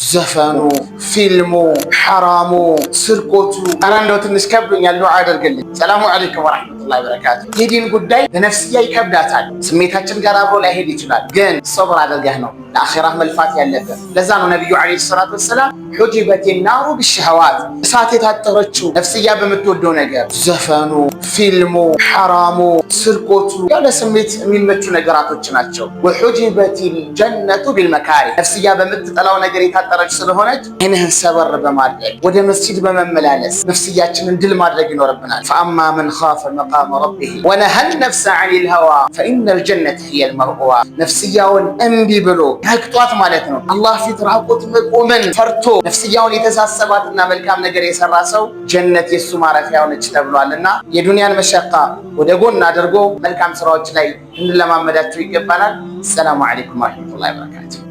ዘፈኑ፣ ፊልሙ፣ ሐራሙ፣ ስርቆቱ አራንዶት እንስከብኛል ዱዓ አድርግልኝ። ሰላሙ አለይኩም ወራህመቱላሂ ወበረካቱ። የዲን ጉዳይ ለነፍስያ ይከብዳታል። ስሜታችን ጋር አብሮ ላይሄድ ይችላል። ግን ሶብር አድርገህ ነው ለአኺራ መልፋት ያለበት። ለዛ ነው ነብዩ አለይሂ ሰላቱ ወሰላም ሁጂበት ናሩ ቢሸህዋት እሳት የታጠረችው ነፍስያ በምትወደው ነገር ዘፈኑ፣ ፊልሙ፣ ሐራሙ፣ ስርቆቱ ያለ ስሜት የሚመቹ ነገራቶች ናቸው። ወሁጂበት ጀነቱ ቢልመካሪ ነፍስያ በምትጠላው ነገር የታጠረች ስለሆነች አይንህን ሰበር በማድረግ ወደ መስጂድ በመመላለስ ነፍስያችንን ድል ማድረግ ይኖርብናል። ፈአማ መን ኻፈ መቃመ ረቢሂ ወነሀ ነፍሰ ዐኒል ሀዋ ፈኢነል ጀነተ ሂየል መእዋ ነፍስያውን እምቢ ብሎ ረግጧት ማለት ነው አላህ ፊት ራቁት መቆምን ፈርቶ ነፍስያውን የተሳሰባትና መልካም ነገር የሰራ ሰው ጀነት የሱ ማረፊያ ሆነች ተብሏልና የዱንያን መሸቃ ወደ ጎን አድርጎ መልካም ስራዎች ላይ እንለማመዳቸው ይገባናል። ሰላሙ አለይኩም ወራህመቱላሂ ወበረካቱ።